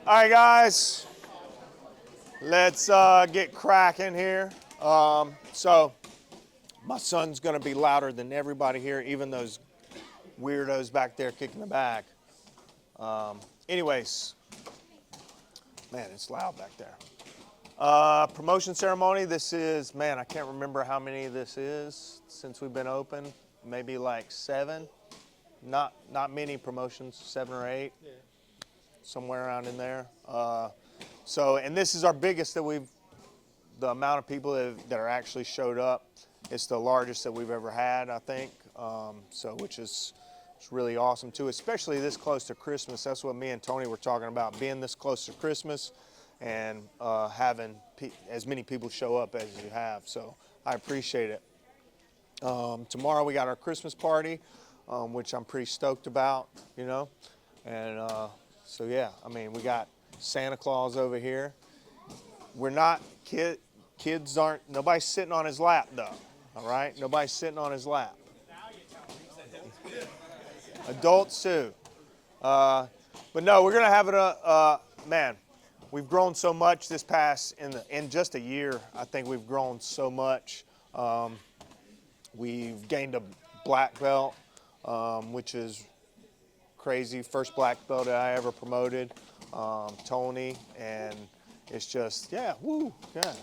All right, guys, let's get cracking here. So my son's going to be louder than everybody here, even those weirdos back there kicking the bag. Anyways, man, it's loud back there. Promotion ceremony. This is, man, I can't remember how many this is since we've been open. Maybe like 7. Not many promotions, 7 or 8. Yeah. Somewhere around in there. And this is our biggest the amount of people that are actually showed up. It's the largest that we've ever had, I think. Which is it's really awesome too, especially this close to Christmas. That's what me and Tony were talking about, being this close to Christmas and having as many people show up as you have. So I appreciate it. Tomorrow we got our Christmas party, which I'm pretty stoked about, and so yeah, I mean, we got Santa Claus over here. We're not kids aren't, nobody's sitting on his lap though, all right? Nobody's sitting on his lap. Adults too. But no, we're gonna have it, man, we've grown so much this past, in just a year, I think we've grown so much. We've gained a black belt, which is crazy. First black belt that I ever promoted, Tony, and it's just, yeah, woo, yeah.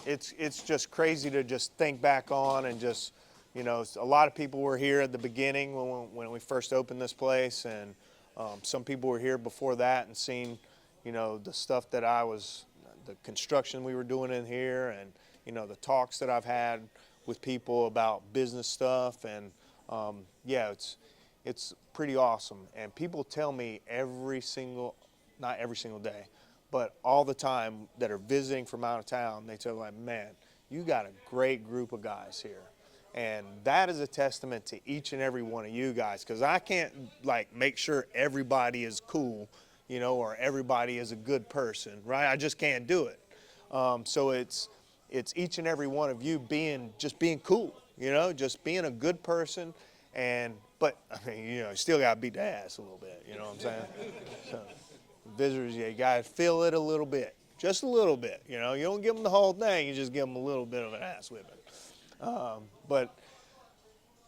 It's just crazy to just think back on and just, a lot of people were here at the beginning when we first opened this place, and some people were here before that and seen, the stuff that the construction we were doing in here, and, the talks that I've had with people about business stuff, and yeah, it's pretty awesome. And people tell me not every single day, but all the time that are visiting from out of town, they tell me, like, man, you got a great group of guys here. And that is a testament to each and every one of you guys, because I can't make sure everybody is cool, or everybody is a good person, right? I just can't do it. So it's each and every one of you being cool, just being a good person. But I mean, you still got to beat the ass a little bit, you know what I'm saying? So visitors, you got to feel it a little bit, just a little bit, you don't give them the whole thing, you just give them a little bit of an ass whipping. But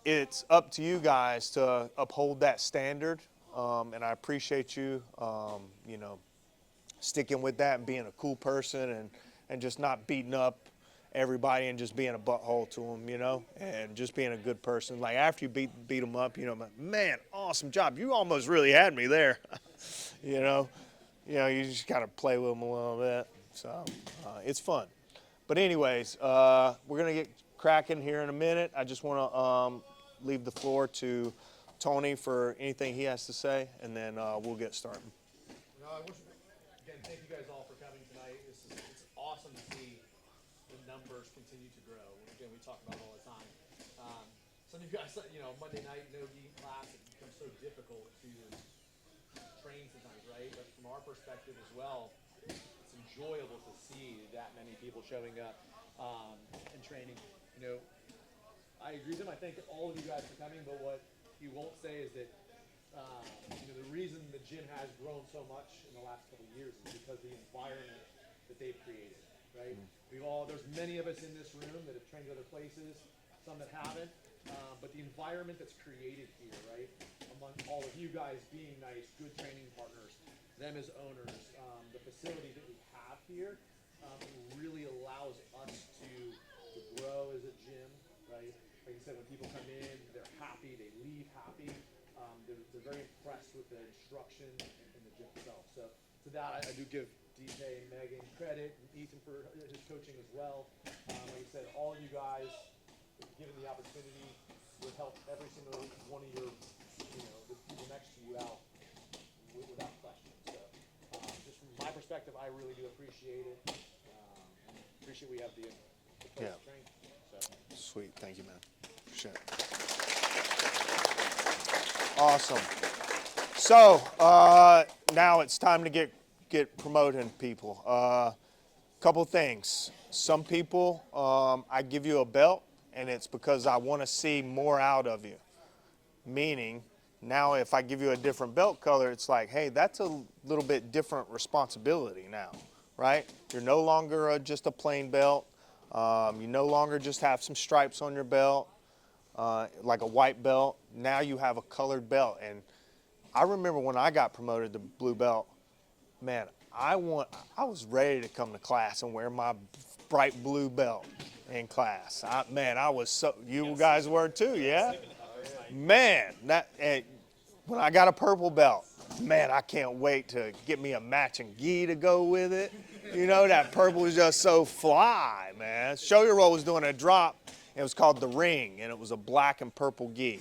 it's up to you guys to uphold that standard, and I appreciate you, sticking with that and being a cool person and just not beating up everybody and just being a butthole to them, and just being a good person. Like, after you beat them up, man, awesome job. You almost really had me there, you just got to play with them a little bit. So it's fun. But anyways, we're going to get cracking here in a minute. I just want to leave the floor to Tony for anything he has to say, and then we'll get started. Again, thank you guys all for coming tonight. It's awesome to see the numbers continue to grow. Again, we talk about it all the time. Some of you guys, Monday night no-gi class, it becomes so difficult to train sometimes, right? But from our perspective as well, it's enjoyable to see that many people showing up and training. I agree with him. I thank all of you guys for coming, but what he won't say is that the reason the gym has grown so much in the last couple of years is because of the environment that they've created, right? There's many of us in this room that have trained other places, some that haven't, but the environment that's created here, right, among all of you guys being nice, good training partners, them as owners, the facility that we have here really allows us to grow as a gym, right? Like I said, when people come in, they're happy, they leave happy. They're very impressed with the instruction in the gym itself. So to that, I do give DJ and Megan credit, and Ethan for his coaching as well. Like I said, all of you guys, if given the opportunity, would help every single one of your, the people next to you out without question. So just from my perspective, I really do appreciate it. And appreciate we have the place to train. So. Sweet, thank you, man. Appreciate it. Awesome. So now it's time to get promoting people. Couple things. Some people, I give you a belt and it's because I want to see more out of you. Meaning, now if I give you a different belt color, it's like, hey, that's a little bit different responsibility now, right? You're no longer just a plain belt. You no longer just have some stripes on your belt, like a white belt. Now you have a colored belt. And I remember when I got promoted to blue belt, man, I was ready to come to class and wear my bright blue belt in class. I was so, you guys were too, yeah? Man, when I got a purple belt, man, I can't wait to get me a matching gi to go with it. You know, that purple was just so fly, man. Show-your roll was doing a drop. It was called The Ring, and it was a black and purple gi.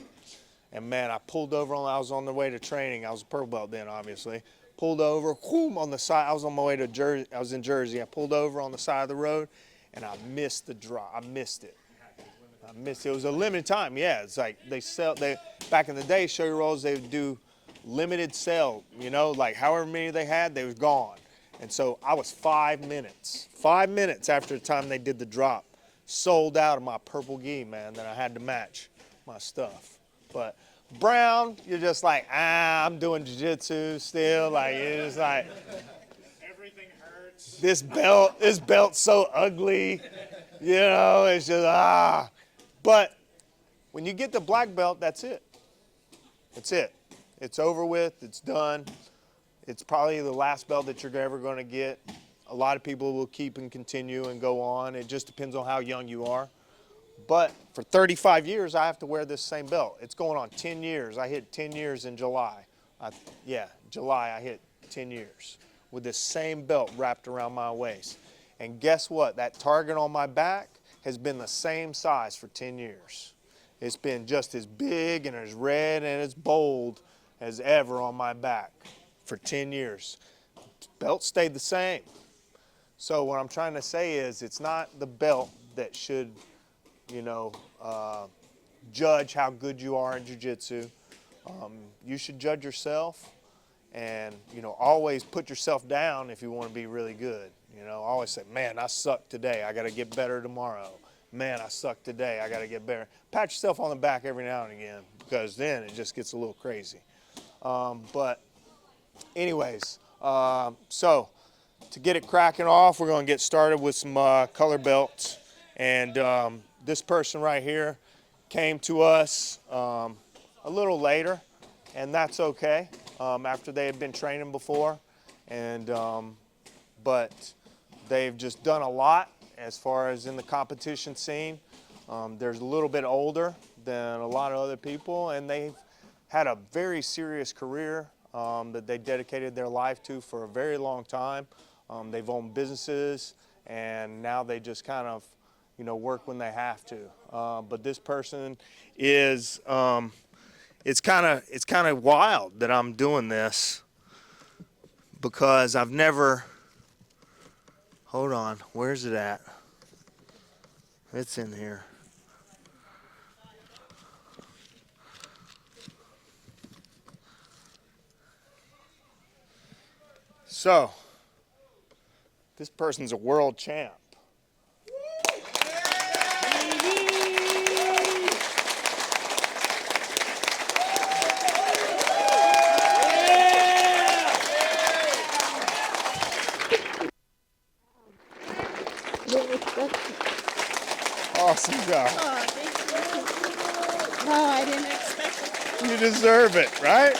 And man, I pulled over, I was on the way to training. I was a purple belt then, obviously. Pulled over, whoom, on the side. I was on my way to Jersey. I was in Jersey. I pulled over on the side of the road, and I missed the drop. I missed it. It was a limited time. Yeah, it's like back in the day, show-your rolls, they would do limited sale. You know, like however many they had, they was gone. And so I was 5 minutes after the time they did the drop, sold out of my purple gi, man, that I had to match my stuff. But brown, you're just like, I'm doing jiu-jitsu still. Like, you're just like, Everything hurts. this belt's so ugly. You know, it's just, But when you get the black belt, that's it. That's it. It's over with. It's done. It's probably the last belt that you're ever going to get. A lot of people will keep and continue and go on. It just depends on how young you are. But for 35 years, I have to wear this same belt. It's going on 10 years. I hit 10 years in July. July, I hit 10 years with this same belt wrapped around my waist. And guess what? That target on my back has been the same size for 10 years. It's been just as big and as red and as bold as ever on my back for 10 years. Belt stayed the same. So what I'm trying to say is it's not the belt that should, judge how good you are in jiu-jitsu. You should judge yourself and, always put yourself down if you want to be really good. Always say, man, I suck today. I got to get better tomorrow. Man, I suck today. I got to get better. Pat yourself on the back every now and again because then it just gets a little crazy. But anyways, so to get it cracking off, we're going to get started with some color belts. And this person right here came to us a little later, and that's okay, after they had been training before. And but they've just done a lot as far as in the competition scene. They're a little bit older than a lot of other people, and they've had a very serious career that they dedicated their life to for a very long time. They've owned businesses, and now they just kind of, work when they have to. But this person is, it's kind of wild that I'm doing this because I've never, hold on, where's it at? It's in here. So, this person's a world champ. Awesome job. Oh, thank you. No, I didn't expect it. You deserve it, right?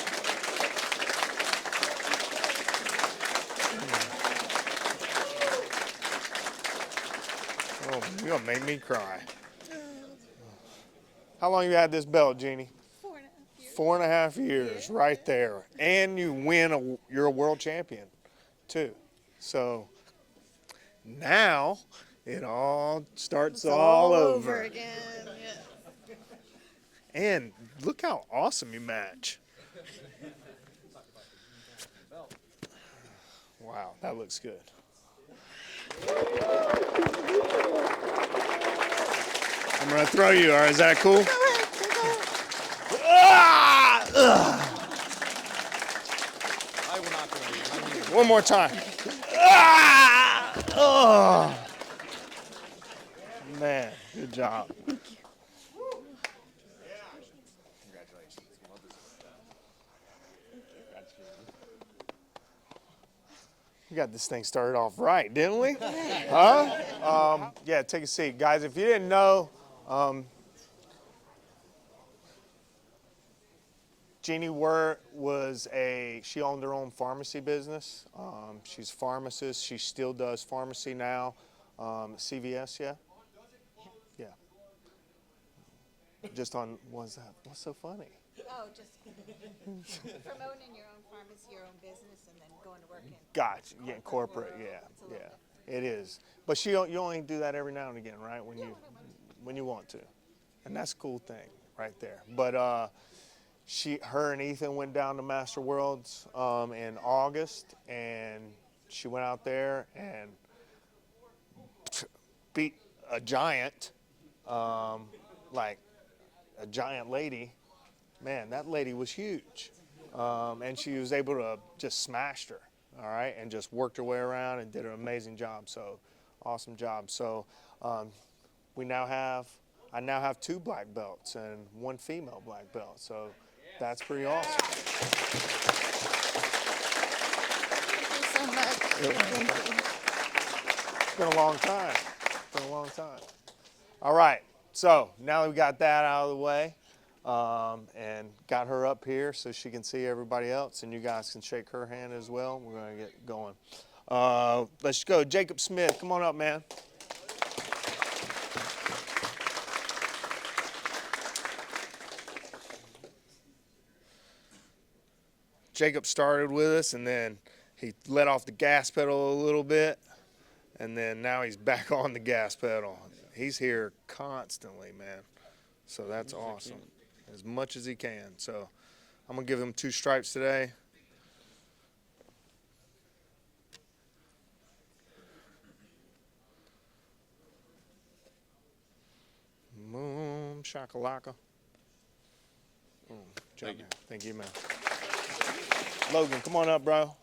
Oh, you're gonna make me cry. How long you had this belt, Jeannie? 4.5 years. 4.5 years, right there. And you win, you're a world champion, too. So now it all starts all over again. Yeah. And look how awesome you match. Wow, that looks good. I'm gonna throw you, all right, is that cool? I will not throw you. One more time. Ah! Oh. Man, good job. We got this thing started off right, didn't we? Huh? Yeah, take a seat. Guys, if you didn't know, Jeannie she owned her own pharmacy business. She's a pharmacist. She still does pharmacy now. CVS, yeah? Yeah. Just on, what's so funny? Oh, just promoting your own pharmacy, your own business, and then going to work in. Gotcha. Yeah, corporate. Yeah, yeah. It is. But you only do that every now and again, right? When you want to, and that's a cool thing right there. But her and Ethan went down to Master Worlds in August, and she went out there and beat a giant, like a giant lady. Man, that lady was huge. And she was able to just smash her, all right, and just worked her way around and did an amazing job. So, awesome job. So, I now have 2 black belts and 1 female black belt. So, that's pretty awesome. Thank you so much. Thank you. It's been a long time. It's been a long time. All right. So, now that we got that out of the way, and got her up here so she can see everybody else, and you guys can shake her hand as well. We're going to get going. Let's go. Jacob Smith, come on up, man. Jacob started with us, and then he let off the gas pedal a little bit, and then now he's back on the gas pedal. He's here constantly, man. So that's awesome. As much as he can. So I'm going to give him 2 stripes today. Boom, shakalaka. Boom. Thank you, man. Logan, come on up, bro.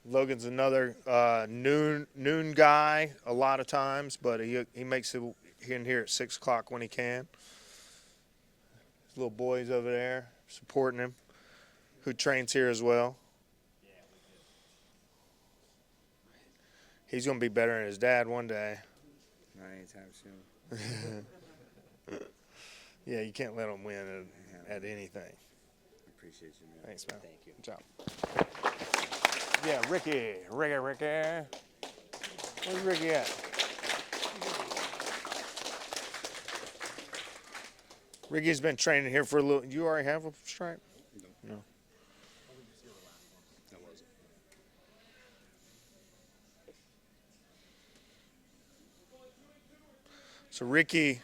Logan's another noon guy a lot of times, but he makes it in here at 6 o'clock when he can. His little boys over there supporting him, who trains here as well. He's going to be better than his dad one day. Not anytime soon. Yeah, you can't let him win at anything. I appreciate you, man. Thanks, man. Thank you. Good job. Yeah, Ricky. Where's Ricky at? Ricky's been training here for a little. You already have a stripe? No. That wasn't. So Ricky's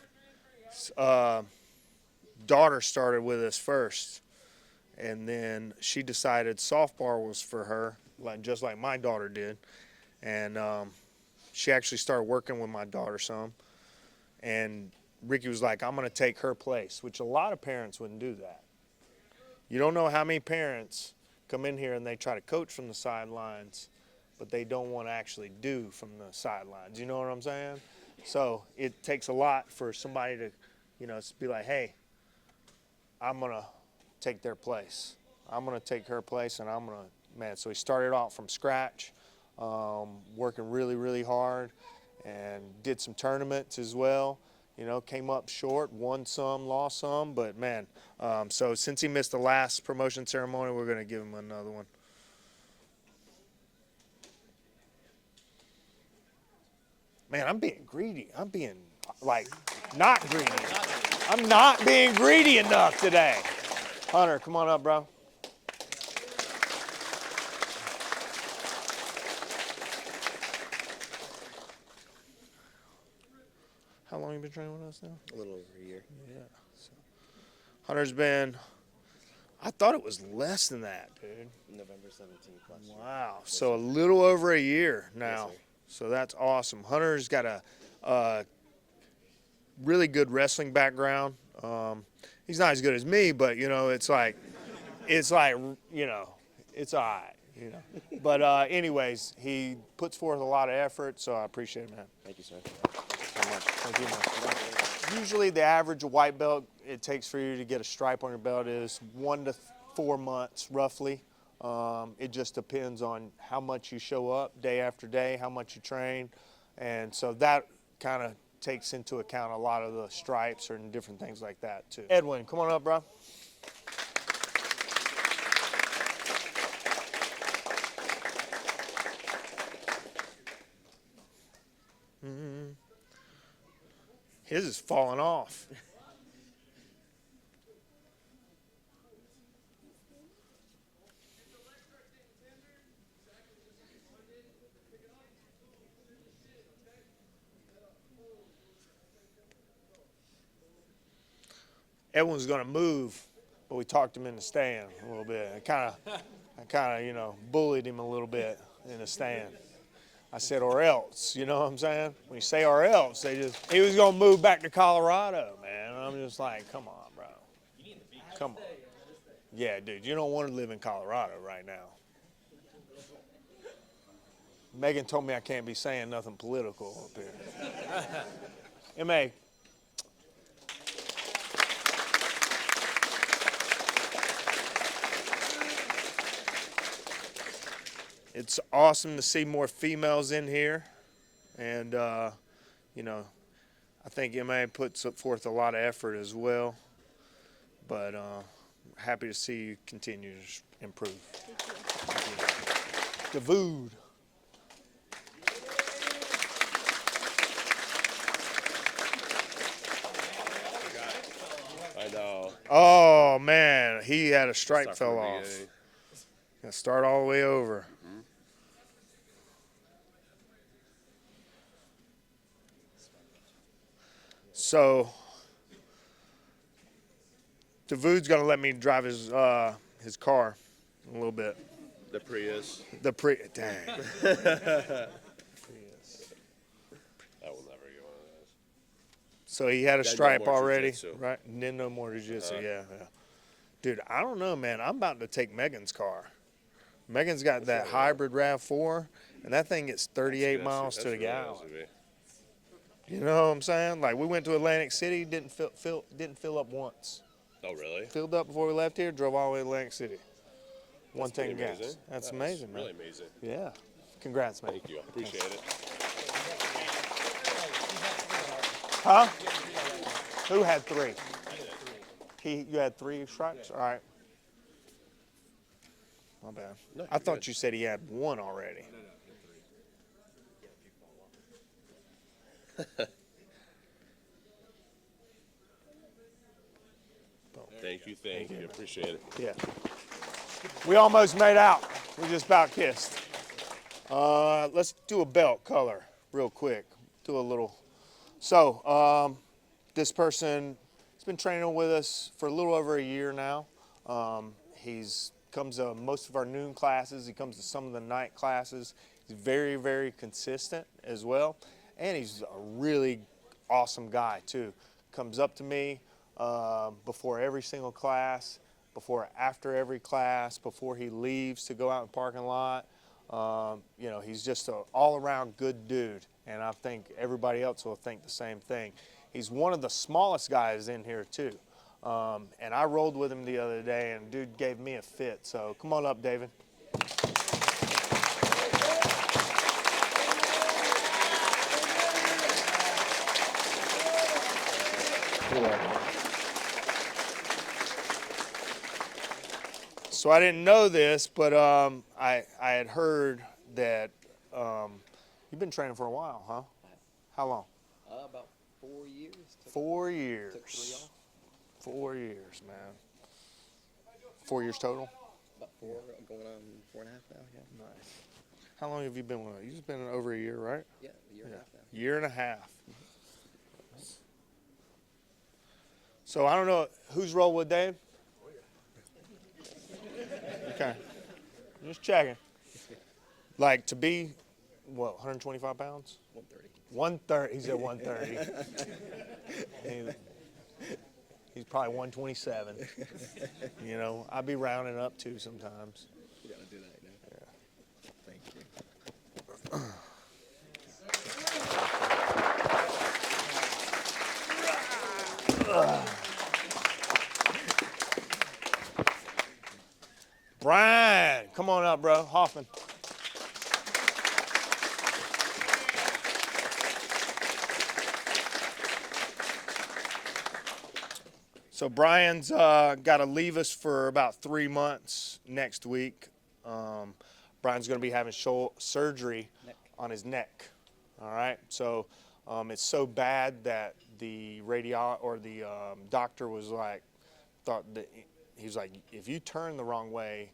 daughter started with us first, and then she decided softball was for her, just like my daughter did. And she actually started working with my daughter some. And Ricky was like, I'm going to take her place, which a lot of parents wouldn't do that. You don't know how many parents come in here and they try to coach from the sidelines, but they don't want to actually do from the sidelines. You know what I'm saying? So it takes a lot for somebody to, be like, hey, I'm going to take their place. I'm going to take her place, and I'm going to, man. So he started off from scratch, working really, really hard, and did some tournaments as well. Came up short, won some, lost some, but man, so since he missed the last promotion ceremony, we're going to give him another one. Man, I'm being greedy. I'm being, not greedy. I'm not being greedy enough today. Hunter, come on up, bro. How long have you been training with us now? A little over a year. Yeah. So Hunter's been, I thought it was less than that, dude. November 17th last year. Wow. So a little over a year now. Yes, sir. So that's awesome. Hunter's got a really good wrestling background. He's not as good as me, but it's like, it's all right. You know. But anyways, he puts forth a lot of effort, so I appreciate it, man. Thank you, sir. Thank you, man. Usually the average white belt it takes for you to get a stripe on your belt is 1 to 4 months, roughly. It just depends on how much you show up day after day, how much you train, and so that kind of takes into account a lot of the stripes and different things like that too. Edwin, come on up, bro. His is falling off. Edwin's going to move, but we talked him in the stand a little bit. I kind of, you know, bullied him a little bit in the stand. I said, or else, you know what I'm saying? When you say or else, he was going to move back to Colorado, man. I'm just like, come on, bro. Come on. Yeah, dude, you don't want to live in Colorado right now. Megan told me I can't be saying nothing political up here. M.A., it's awesome to see more females in here, and you know, I think MA puts forth a lot of effort as well, but happy to see you continue to improve. Davood. I know. Oh man, he had a stripe Start fell from the off. beginning. Gotta start all the way over. So Davood's gonna let me drive his car a little bit. The Prius. Dang. That will never get one of those. So he had a Didn't know stripe more already, jiu-jitsu. right? Didn't know more jiu-jitsu, yeah. Dude, I don't know, man. I'm about to take Megan's car. Megan's got that hybrid RAV4, and that thing gets 38 miles to the gallon. You know what I'm saying? Like, we went to Atlantic City, didn't fill up once. Oh, really? Filled up before we left here, drove all the way to Atlantic City. That's pretty 110 gas. amazing. That's That is amazing, man. Really amazing. Yeah. Congrats, man. Thank you. I appreciate it. Huh? Who had 3? You had 3 stripes? All right. My bad. No, I you're thought good. you said he had 1 already. Thank you. Appreciate it. Yeah. We almost made out. We just about kissed. Let's do a belt color real quick. Do a little. So, this person has been training with us for a little over a year now. He's comes to most of our noon classes. He comes to some of the night classes. He's very, very consistent as well. And he's a really awesome guy too. Comes up to me before every single class, after every class, before he leaves to go out in the parking lot. You know, he's just an all-around good dude, and I think everybody else will think the same thing. He's one of the smallest guys in here too. And I rolled with him the other day, and dude gave me a fit. So come on up, David. So I didn't know this, but I had heard that you've been training for a while, huh? How long? About 4 years. 4 years. Took 3 off. 4 years, man. 4 years total? About 4, going on 4.5 now, yeah. Nice. How long have you been with it? You've been over a year, right? Yeah, a year and a half now. Year and a half. So I don't know, who's rolled with Dave? Okay. Just checking. Like to be, what, 125 pounds? 130. 130. He's at 130. He's probably 127. You know, I'd be rounding up too sometimes. You gotta do that, you know. Yeah. Brian, come on up, bro. Hoffman. So Brian's got to leave us for about 3 months next week. Brian's going to be having surgery on his neck. All right. So it's so bad that the doctor was like, he was like, if you turn the wrong way,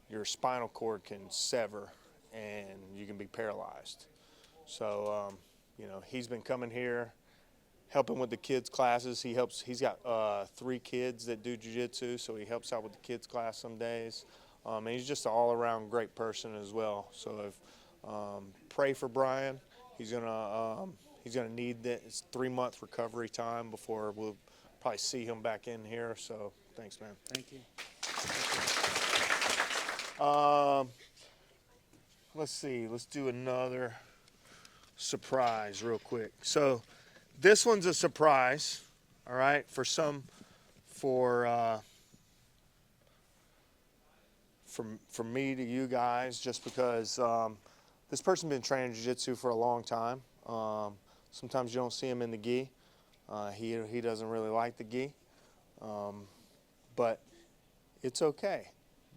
your spinal cord can sever and you can be paralyzed. So he's been coming here, helping with the kids' classes. He's got 3 kids that do jiu-jitsu, so he helps out with the kids' class some days. And he's just an all-around great person as well. So pray for Brian. He's gonna need this 3-month recovery time before we'll probably see him back in here. So thanks, man. Thank you. Let's see. Let's do another surprise real quick. So this one's a surprise, all right, for me to you guys, just because this person's been training jiu-jitsu for a long time. Sometimes you don't see him in the gi. He doesn't really like the gi, but it's okay.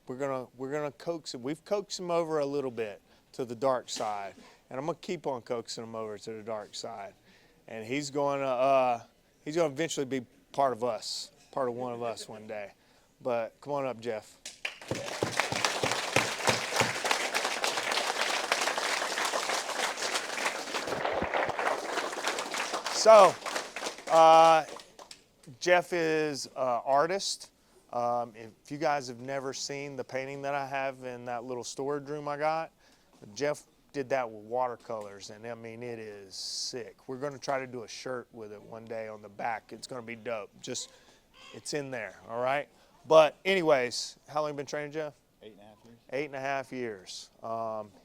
We're gonna coax him. We've coaxed him over a little bit to the dark side, and I'm gonna keep on coaxing him over to the dark side. And he's gonna eventually be part of us, part of one of us one day. But come on up, Jeff. So, Jeff is an artist. If you guys have never seen the painting that I have in that little storage room I got, Jeff did that with watercolors, and I mean, it is sick. We're going to try to do a shirt with it one day on the back. It's going to be dope. It's in there, all right? But anyways, how long have you been training, Jeff? 8.5 years. 8.5 years.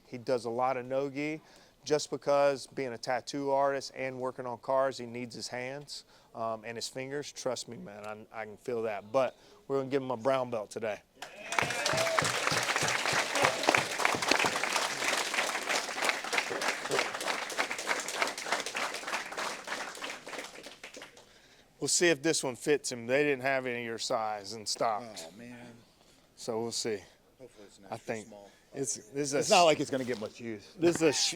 He does a lot of no-gi. Just because being a tattoo artist and working on cars, he needs his hands and his fingers. Trust me, man, I can feel that. But we're going to give him a brown belt today. We'll see if this one fits him. They didn't have any of your size and stopped. Oh, man. So we'll see. Hopefully it's not I think small. it's not like it's going to get much use. This is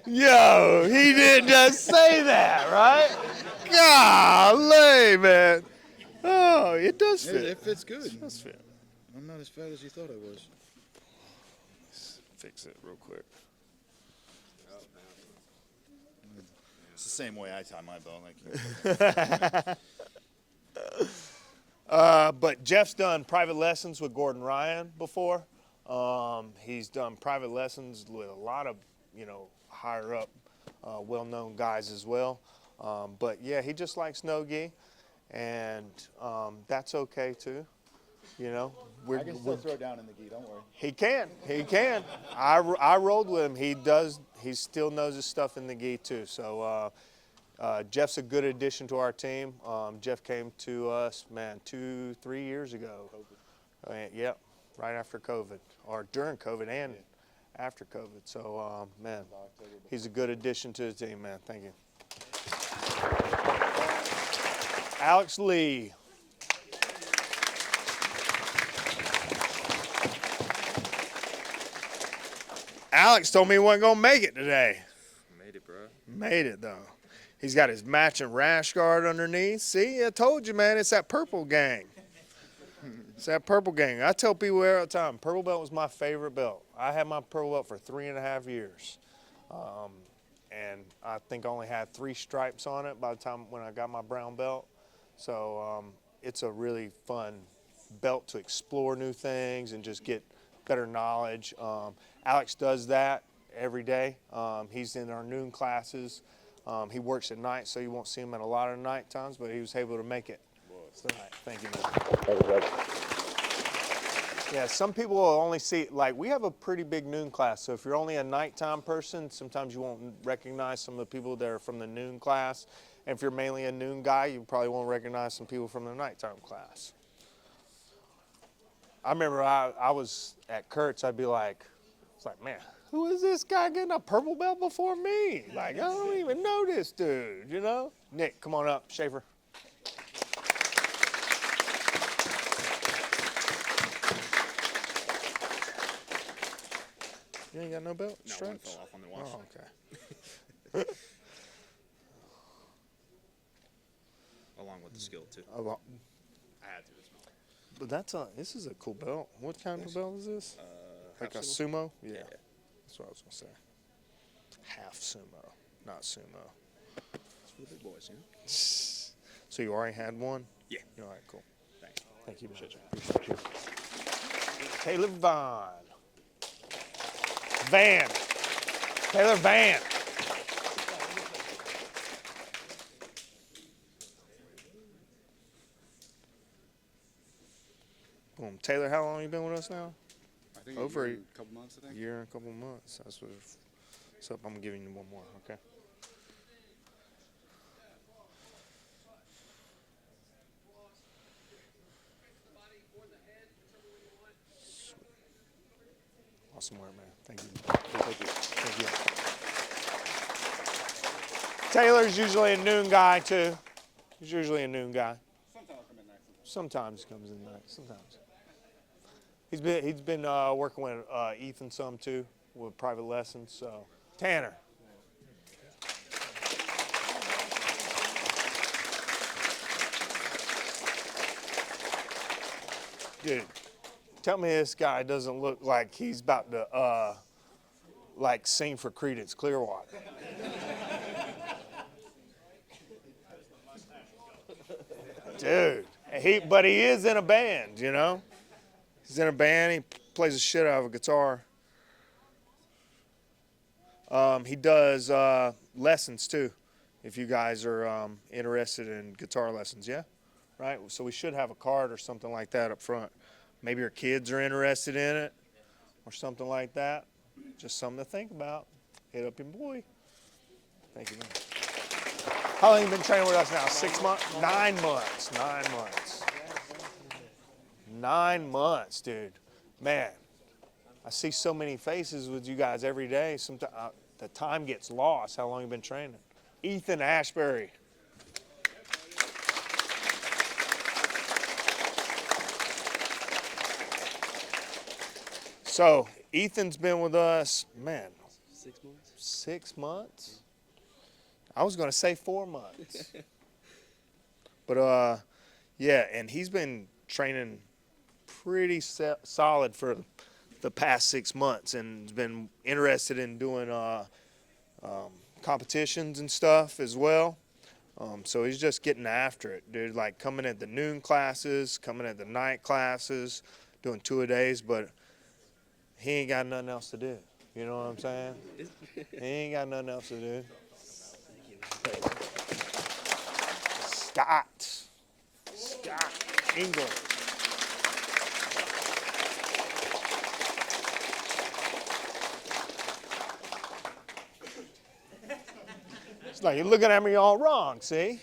Yo, he didn't just say that, right? Golly, man. Oh, it does fit. It fits good. It does fit. I'm not as fat as you thought I was. Let's fix it real quick. It's the same way I tie my belt. But Jeff's done private lessons with Gordon Ryan before. He's done private lessons with a lot of, higher up, well-known guys as well. But yeah, he just likes no-gi, and that's okay too. I can still throw down in the gi, don't worry. He can. I rolled with him. He still knows his stuff in the gi too. So Jeff's a good addition to our team. Jeff came to us, 2-3 years ago. Yep, right after COVID, or during COVID and after COVID. So man, he's a good addition to the team, man. Thank you. Alex Lee. Alex told me he wasn't going to make it today. Made it, bro. Made it, though. He's got his matching rash guard underneath. See, I told you, man, it's that purple gang. It's that purple gang. I tell people all the time, purple belt was my favorite belt. I had my purple belt for 3.5 years. And I think I only had 3 stripes on it by the time when I got my brown belt. So it's a really fun belt to explore new things and just get better knowledge. Alex does that every day. He's in our noon classes. He works at night, so you won't see him at a lot of night times, but he was able to make it tonight. Thank you, man. Yeah, some people will only see, like, we have a pretty big noon class, so if you're only a nighttime person, sometimes you won't recognize some of the people that are from the noon class. And if you're mainly a noon guy, you probably won't recognize some people from the nighttime class. I remember I was at Kurt's, I'd be like, it's like, man, who is this guy getting a purple belt before me? Like, I don't even know this dude, you know? Nick, come on up, Schaefer. You ain't got no belt? No, one Stripes? fell off on the wash. Oh, okay. Along with the skill too. A lot. I had to as well. But this is a cool belt. What kind of belt is this? Like a half sumo? Yeah. Yeah. That's what I was going to say. Half sumo, not sumo. It's for the big boys, you know? So you already had one? Yeah. All right, cool. Thanks. Thank you. Appreciate you. Taylor Van. Taylor Van. Boom. Taylor, how long you been with us now? I think Over a couple months, I A think. year and a couple months. That's what's up. I'm giving you one more, okay? Awesome work, man. Thank you. Thank you. Thank you. Taylor's usually a noon guy, too. He's usually a noon guy. Sometimes I'll come in next. Sometimes he comes in night. Sometimes. He's been working with Ethan some, too, with private lessons. So, Tanner. Dude, tell me this guy doesn't look like he's about to like sing for Creedence Clearwater. Dude, but he is in a band, you know. He's in a band. He plays the shit out of a guitar. He does lessons too. If you guys are interested in guitar lessons, yeah, right. So we should have a card or something like that up front. Maybe your kids are interested in it, or something like that. Just something to think about. Hit up your boy. Thank you, man. How long have you been training with us now? 6 months? 9 months. 9 months. 9 months, dude. Man, I see so many faces with you guys every day. Sometimes the time gets lost. How long you been training? Ethan Ashbury. So Ethan's been with us, man, 6 months. 6 months. I was going to say 4 months. But yeah, and he's been training pretty solid for the past 6 months, and has been interested in doing competitions and stuff as well. So he's just getting after it, dude. Like coming at the noon classes, coming at the night classes, doing 2 a days, but he ain't got nothing else to do. You know what I'm saying? He ain't got nothing else to do. Scott England. It's like you're looking at me all wrong, see?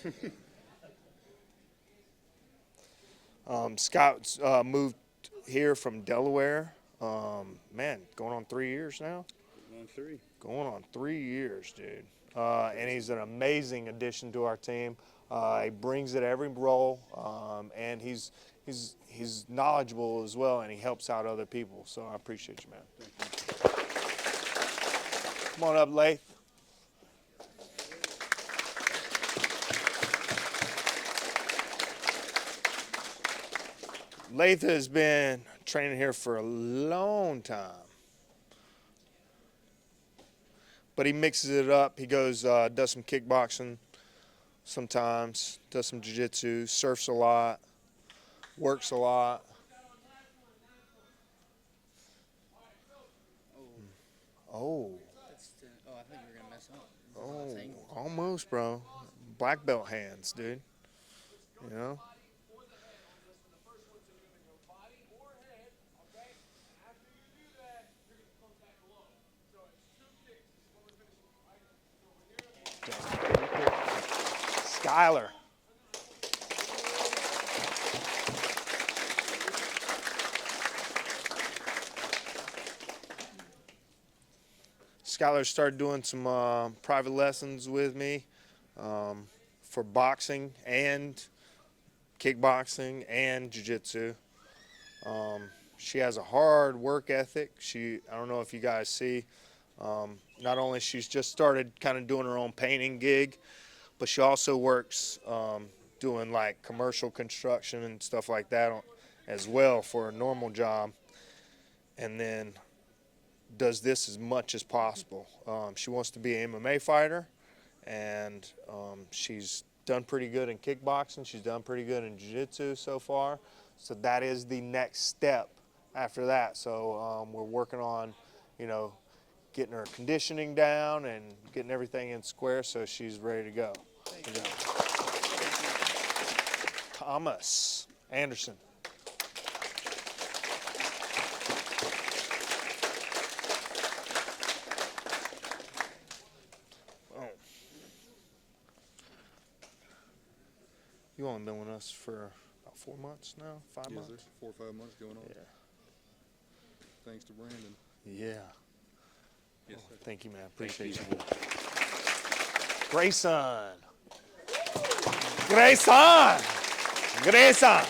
Scott moved here from Delaware. Man, going on 3 years now. On 3. Going on 3 years, dude. And he's an amazing addition to our team. He brings it every role, and he's knowledgeable as well, and he helps out other people. So I appreciate you, man. Come on up, Lath. Lath has been training here for a long time. But he mixes it up. He goes, does some kickboxing sometimes, does some jiu-jitsu, surfs a lot, works a lot. Oh, I thought you were gonna mess up. oh, almost, bro. Black belt hands, dude. You know? Skylar. Skylar started doing some private lessons with me for boxing and kickboxing and jiu-jitsu. She has a hard work ethic. I don't know if you guys see, not only she's just started kind of doing her own painting gig, but she also works doing like commercial construction and stuff like that as well for a normal job. And then does this as much as possible. She wants to be an MMA fighter, and she's done pretty good in kickboxing. She's done pretty good in jiu-jitsu so far. So that is the next step after that. So we're working on, getting her conditioning down and getting everything in square so she's ready to go. Thomas Anderson. You only been with us for about 4 months now, 5 months? Yes, sir. 4 or 5 months going on. Yeah. Thanks to Brandon. Yeah. Yes, sir. Thank you, man. Appreciate you. Grayson. Grayson. Grayson.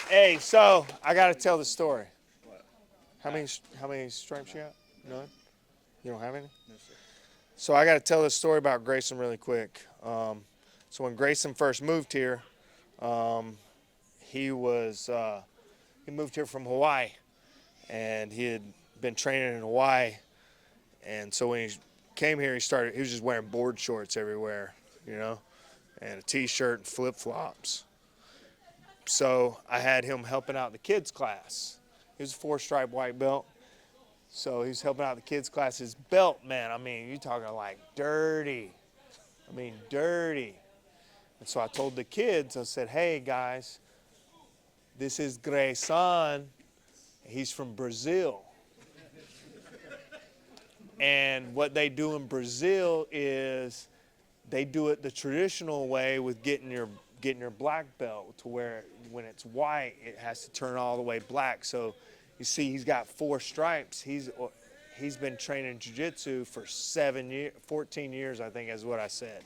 Hey, so I got to tell the story. How many stripes you got? None? You don't have any? No, sir. So I got to tell this story about Grayson really quick. So when Grayson first moved here, he moved here from Hawaii, and he had been training in Hawaii. And so when he came here, he was just wearing board shorts everywhere, and a t-shirt and flip-flops. So I had him helping out the kids class. He was a 4-stripe white belt. So he's helping out the kids class. His belt, man, you're talking like dirty. Dirty. And so I told the kids, I said, hey, guys, this is Grayson. He's from Brazil. And what they do in Brazil is they do it the traditional way with getting your black belt, to where when it's white, it has to turn all the way black. So you see he's got 4 stripes. He's been training jiu-jitsu for 14 years, I think is what I said.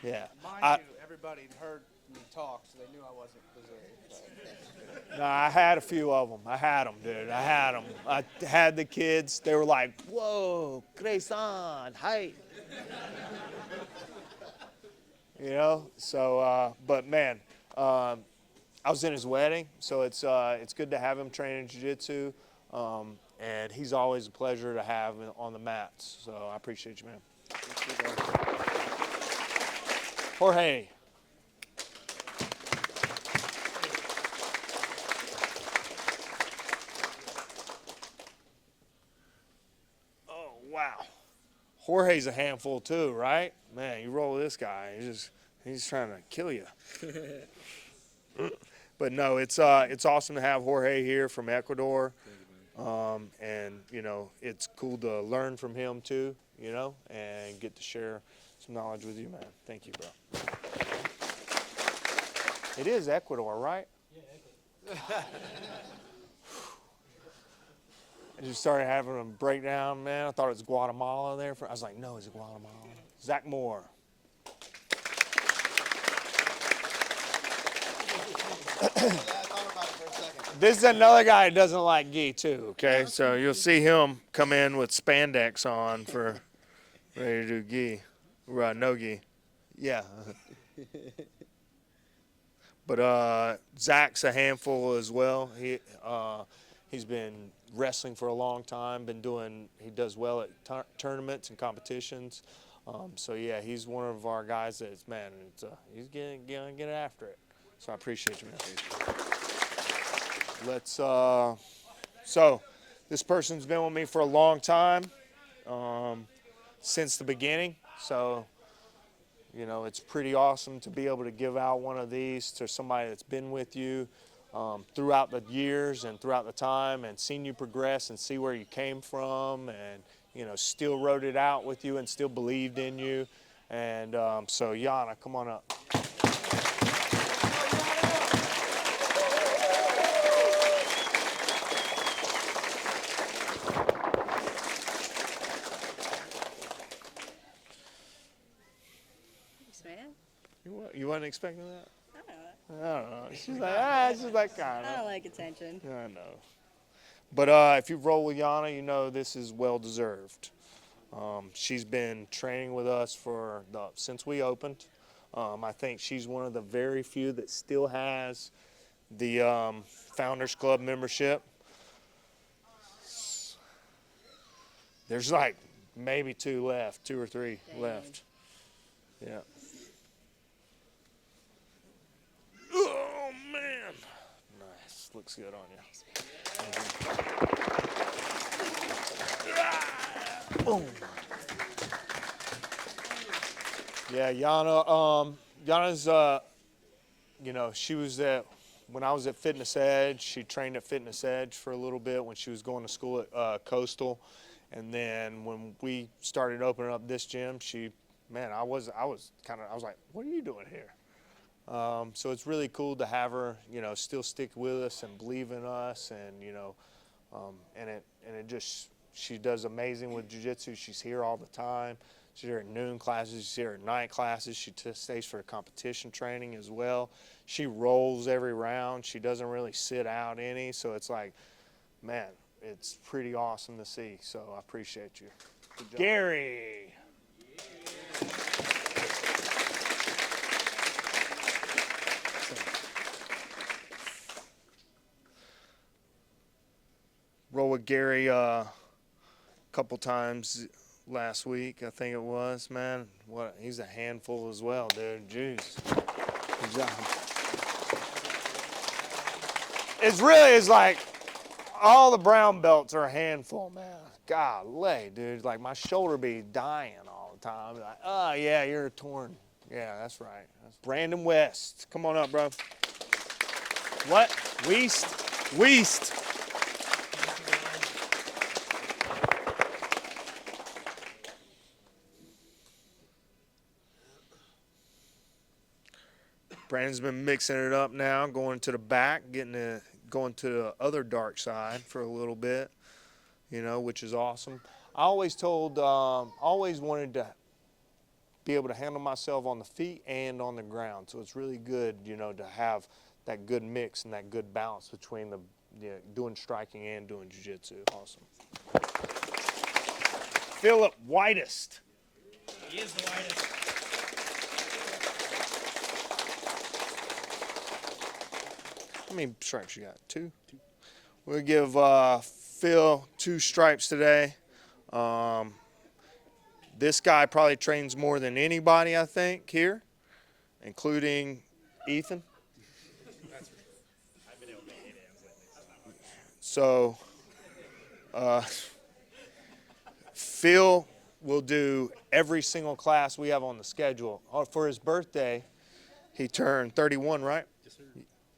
Yeah. Mind you, everybody heard me talk, so they knew I wasn't Brazilian. No, I had a few of them. I had them, dude. I had them. I had the kids. They were like, whoa, Grayson, hi. So, but man, I was in his wedding, so it's good to have him training jiu-jitsu, and he's always a pleasure to have on the mats. So I appreciate you, man. Jorge. Oh, wow. Jorge's a handful too, right? Man, you roll this guy, he's trying to kill you. But no, it's awesome to have Jorge here from Ecuador. And, it's cool to learn from him too, and get to share some knowledge with you, man. Thank you, bro. It is Ecuador, right? Yeah, Ecuador. I just started having a breakdown, man. I thought it was Guatemala there. I was like, no, it's Guatemala. Zach Moore. This is another guy who doesn't like gi too, okay? So you'll see him come in with spandex on for ready to do gi. No gi. Yeah. But Zach's a handful as well. He's been wrestling for a long time. He does well at tournaments and competitions. So yeah, he's one of our guys that's, man, he's gonna get after it. So I appreciate you, man. So this person's been with me for a long time, since the beginning. So, it's pretty awesome to be able to give out one of these to somebody that's been with you throughout the years and throughout the time, and seen you progress and see where you came from, and, still wrote it out with you and still believed in you. And so Yana, come on up. Thanks, man. You wasn't expecting that? I don't know. I don't know. She's like, she's like, kind I of. don't like attention. I know. But if you roll with Yana, you know this is well deserved. She's been training with us since we opened. I think she's one of the very few that still has the Founders Club membership. There's like maybe two or three Dang. left. Yeah. Oh man, nice. Looks good on you. Boom. Yeah, Yana. Yana's. She was when I was at Fitness Edge. She trained at Fitness Edge for a little bit when she was going to school at Coastal, and then when we started opening up this gym, I was like, what are you doing here? So it's really cool to have her, still stick with us and believe in us, and she does amazing with jiu-jitsu. She's here all the time. She's here at noon classes. She's here at night classes. She stays for competition training as well. She rolls every round. She doesn't really sit out any. So it's like, man, it's pretty awesome to see. So I appreciate you. Good job. Gary. Roll with Gary a couple times last week, I think it was, man. He's a handful as well, dude. Jeez. Good job. It's like all the brown belts are a handful, man. Golly, dude. Like my shoulder be dying all the time. Like, oh yeah, you're torn. Yeah, that's right. Brandon West. Come on up, bro. What? Weast. Brandon's been mixing it up now, going to the back, going to the other dark side for a little bit, which is awesome. I always wanted to be able to handle myself on the feet and on the ground. So it's really good, to have that good mix and that good balance between doing striking and doing jiu-jitsu. Awesome. Philip Whitest. He is the whitest. How many stripes you got? Two? We'll give Phil 2 stripes today. This guy probably trains more than anybody, I think, here, including Ethan. So Phil will do every single class we have on the schedule. For his birthday, he turned 31, right? Yes, sir.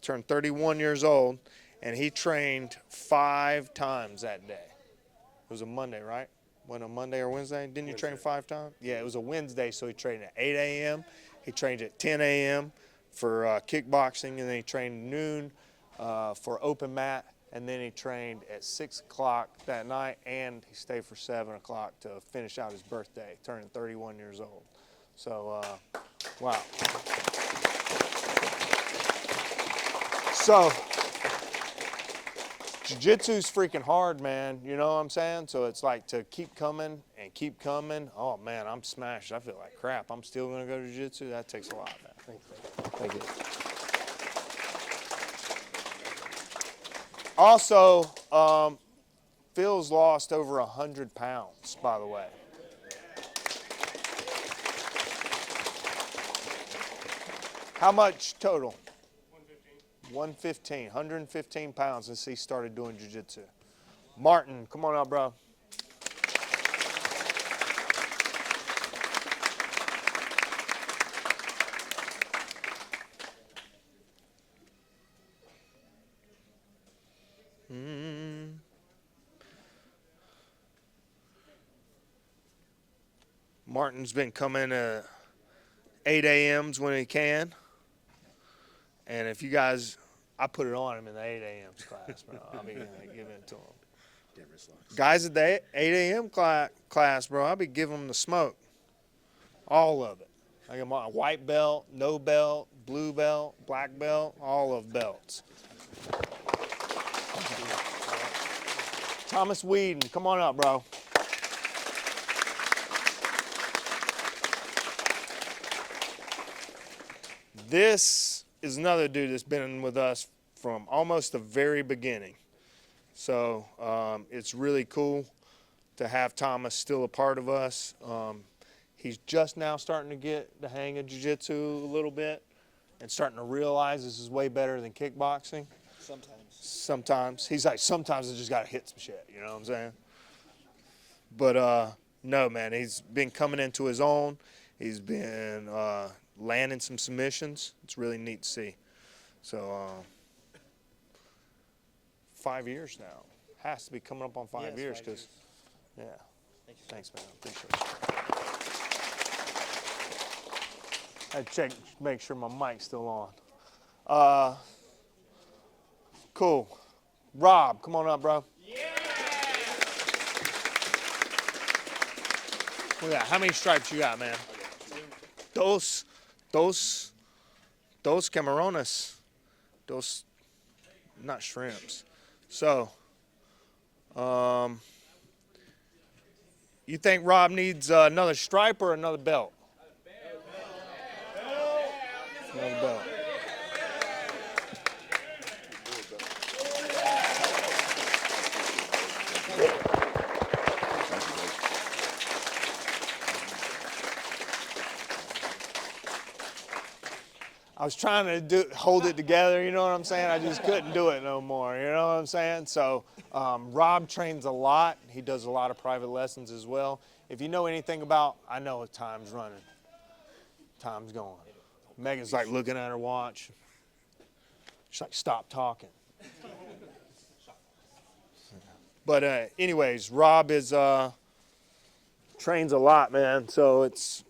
Turned 31 years old, and he trained 5 times that day. It was a Monday, right? Went on Monday or Wednesday? Didn't you train 5 times? Yeah, it was a Wednesday, so he trained at 8 a.m. He trained at 10 a.m. for kickboxing, and then he trained noon for open mat, and then he trained at 6 o'clock that night, and he stayed for 7 o'clock to finish out his birthday, turning 31 years old. So, wow. So, jiu-jitsu's freaking hard, man. You know what I'm saying? So it's like to keep coming and keep coming. Oh, man, I'm smashed. I feel like crap. I'm still going to go to jiu-jitsu. That takes a lot, man. Thank you. Also, Phil's lost over 100 pounds, by the way. How much total? 115 pounds since he started doing jiu-jitsu. Martin, come on out, bro. Martin's been coming 8 a.m.s when he can. And if you guys, I put it on him in the 8 a.m.s class, bro. I'll be giving it to him. Guys at the 8 a.m. class, bro, I'll be giving them the smoke. All of it. I got my white belt, no belt, blue belt, black belt, all of belts. Thomas Whedon, come on up, bro. This is another dude that's been with us from almost the very beginning. So it's really cool to have Thomas still a part of us. He's just now starting to get the hang of jiu-jitsu a little bit and starting to realize this is way better than kickboxing. Sometimes. He's like, sometimes I just got to hit some shit, you know what I'm saying? But no, man, he's been coming into his own. He's been landing some submissions. It's really neat to see. So 5 years now. Has to be coming up on 5 years because, yeah. Thanks, man. Appreciate it. I check, make sure my mic's still on. Cool. Rob, come on up, bro. Yeah. Look at that. How many stripes you got, man? Dos camarones. Those, not shrimps. So, you think Rob needs another stripe or another belt? Another belt. I was trying to hold it together, you know what I'm saying? I just couldn't do it no more, you know what I'm saying? So Rob trains a lot. He does a lot of private lessons as well. If you know anything about, I know time's running. Time's going. Megan's like looking at her watch. She's like, stop talking. But anyways, Rob is trains a lot, man. So it's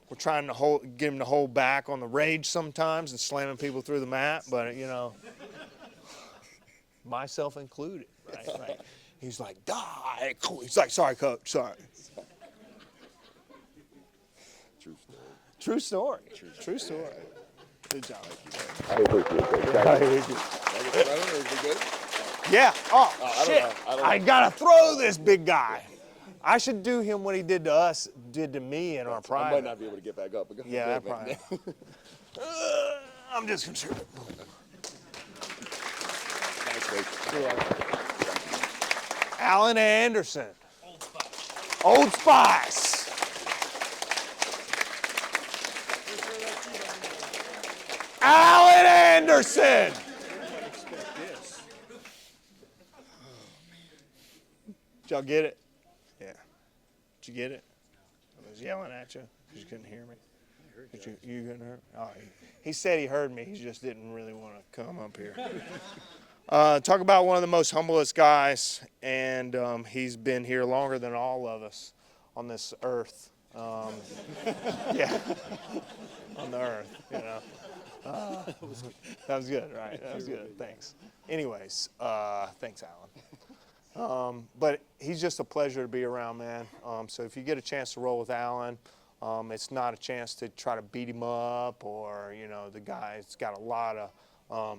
we're trying to get him to hold back on the rage sometimes and slamming people through the mat, but you know, myself included, right? He's like, die. He's like, sorry, coach, sorry. True story. True story. Good job. Yeah. Oh, shit. I gotta throw this big guy. I should do him what he did to us, did to me in our private. I might not be able to get back up. But yeah, probably. I'm just concerned. Alan Anderson. Old Spice. Alan Anderson. Did y'all get it? Yeah. Did you get it? I was yelling at you because you couldn't hear me. You couldn't hear me? Oh, he said he heard me. He just didn't really want to come up here. Talk about one of the most humblest guys, and he's been here longer than all of us on this earth. Yeah, on the earth, you know. That was good, right? That was good. Thanks. Anyways, thanks, Alan. But he's just a pleasure to be around, man. So if you get a chance to roll with Alan, it's not a chance to try to beat him up or, you know, the guy's got a lot of,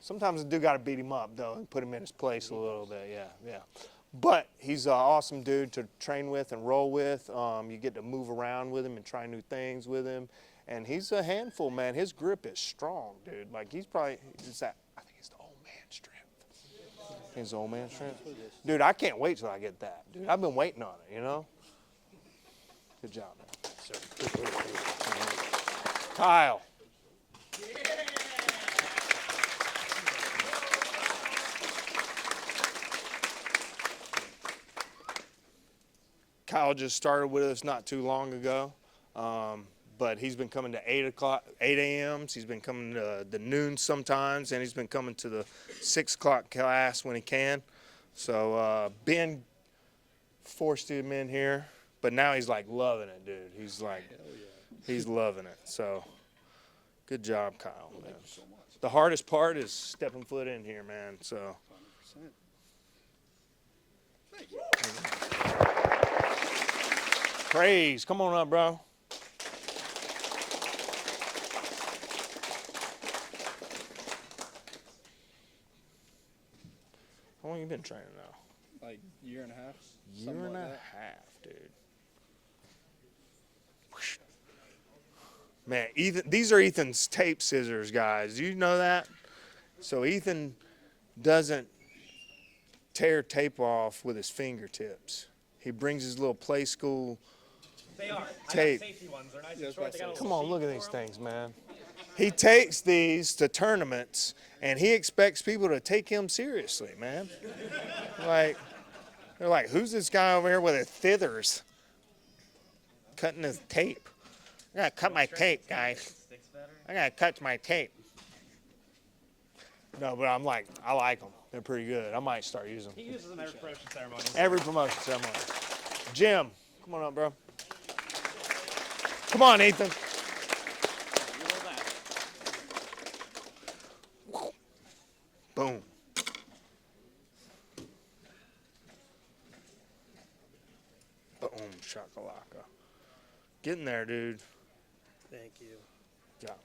sometimes the dude got to beat him up, though, and put him in his place a little bit, yeah. But he's an awesome dude to train with and roll with. You get to move around with him and try new things with him. And he's a handful, man. His grip is strong, dude. Like, he's probably, I think it's the old man strength. His old man strength? Dude, I can't wait till I get that. Dude, I've been waiting on it, you know? Good job, man. Kyle. Kyle just started with us not too long ago. But he's been coming to 8 a.m. He's been coming to the noon sometimes, and he's been coming to the 6 o'clock class when he can. So Ben forced him in here but now he's like loving it, dude. He's like, he's loving it. So, good job, Kyle, man. The hardest part is stepping foot in here, man. So, 100%. praise. Come on up, bro. How long you been training now? Like year and a half. Year something and like a that. half, dude. Man, Ethan, these are Ethan's tape scissors, guys. Do you know that? So Ethan doesn't tear tape off with his fingertips. He brings his little play school They are. tape. I got safety ones. They're nice Yeah, and short. They got a Come little on, sheath look at for these 'em. things, man. He takes these to tournaments, and he expects people to take him seriously, man. Like, they're like, who's this guy over here with his thithers cutting his tape? I gotta cut my tape, guys. Sticks better. I gotta cut my tape. No, but I'm like, I like them. They're pretty good. I might start using He them. uses them every promotion ceremony. Every promotion ceremony. Jim, come on up, bro. Come on, Ethan. Boom. Boom, shakalaka. Getting there, dude. Thank you. Yeah.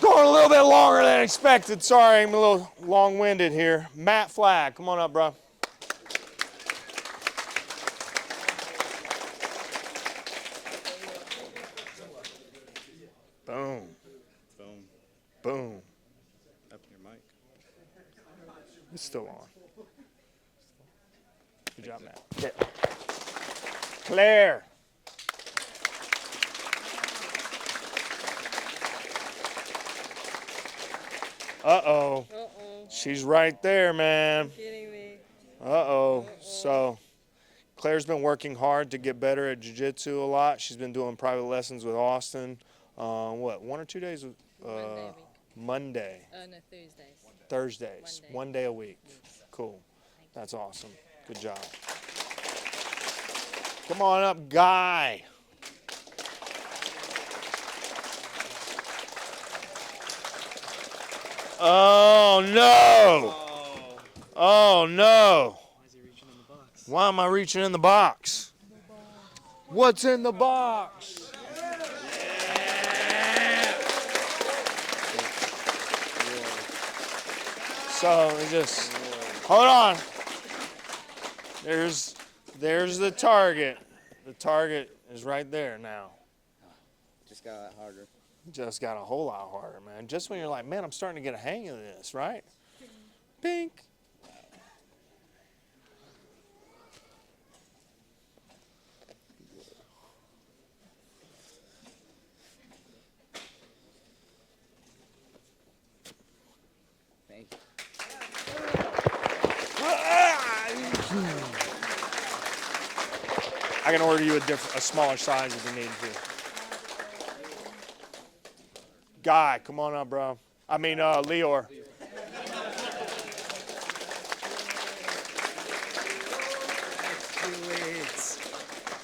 Going a little bit longer than expected. Sorry, I'm a little long-winded here. Matt Flagg, come on up, bro. Boom, Boom. boom. Up in your mic. It's still on. Good job, Matt. Okay. Claire. Uh-oh. She's right there, man. Kidding me. Uh-oh. So Claire's been working hard to get better at jiu-jitsu a lot. She's been doing private lessons with Austin. What, 1 or 2 days? Monday a week. Monday. No, Thursdays. Thursdays. One day. 1 day a week. Cool. That's awesome. Good job. Come on up, Guy. Oh, no. Oh, no. Why is he reaching in the box? Why am I reaching in the box? What's in the box? So we just hold on. There's the target. The target is right there now. Just got a lot harder. Just got a whole lot harder, man. Just when you're like, man, I'm starting to get a hang of this, right? Pink. Thank you. I can order you a smaller size if you need to. Guy, come on up, bro. I mean, Leor.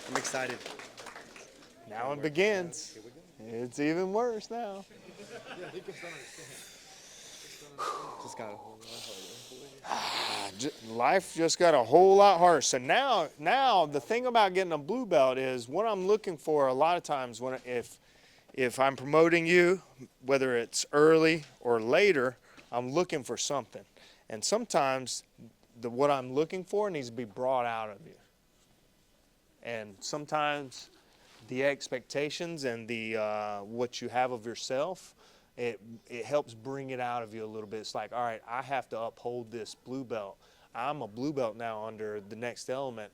I'm excited. Now it begins. It's even worse now. Just got a whole lot harder. Life just got a whole lot harder. So now the thing about getting a blue belt is what I'm looking for a lot of times when if I'm promoting you, whether it's early or later, I'm looking for something. And sometimes what I'm looking for needs to be brought out of you. And sometimes the expectations and the what you have of yourself, it helps bring it out of you a little bit. It's like, all right, I have to uphold this blue belt. I'm a blue belt now under the next element.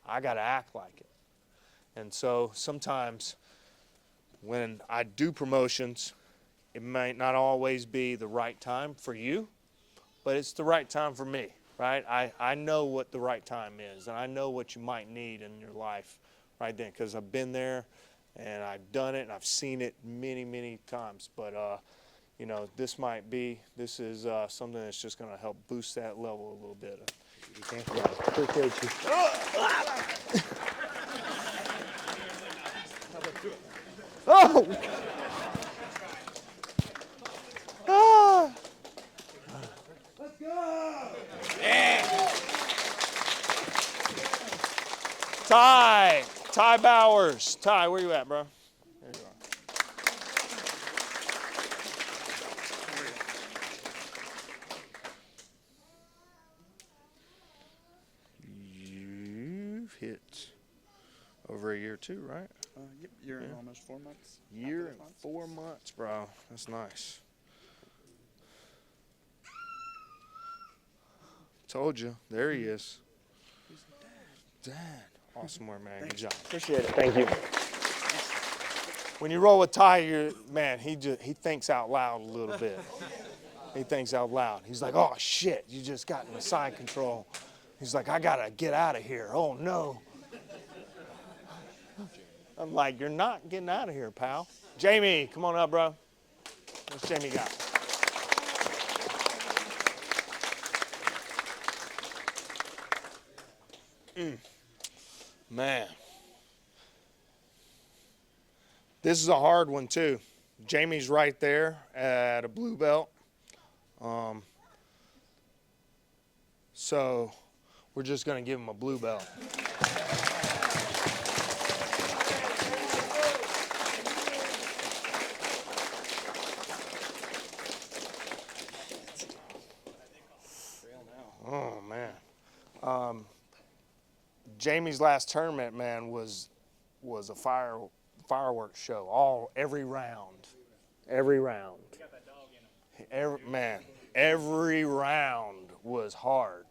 I got to act like it. And so sometimes when I do promotions, it might not always be the right time for you, but it's the right time for me, right? I know what the right time is, and I know what you might need in your life right then, because I've been there and I've done it and I've seen it many, many times. But you know, this is something that's just going to help boost that level a little bit. Thank you guys. Appreciate you. Oh! Ah! Ty Bowers. Ty, where you at, bro? There you are. You've hit over a year too, right? Yep, you're in almost 4 months. Year and 4 months, bro. That's nice. Told you. There he is. Dad. Awesome work, man. Good job. Appreciate it. Thank you. When you roll with Ty, man, he thinks out loud a little bit. He thinks out loud. He's like, oh, shit, you just got in the side control. He's like, I got to get out of here. Oh, no. I'm like, you're not getting out of here, pal. Jamie, come on up, bro. What's Jamie got? Man. This is a hard one, too. Jamie's right there at a blue belt. So we're just going to give him a blue belt. Oh, man. Jamie's last tournament, man, was a fireworks show. Every round. Every round. Every round was hard.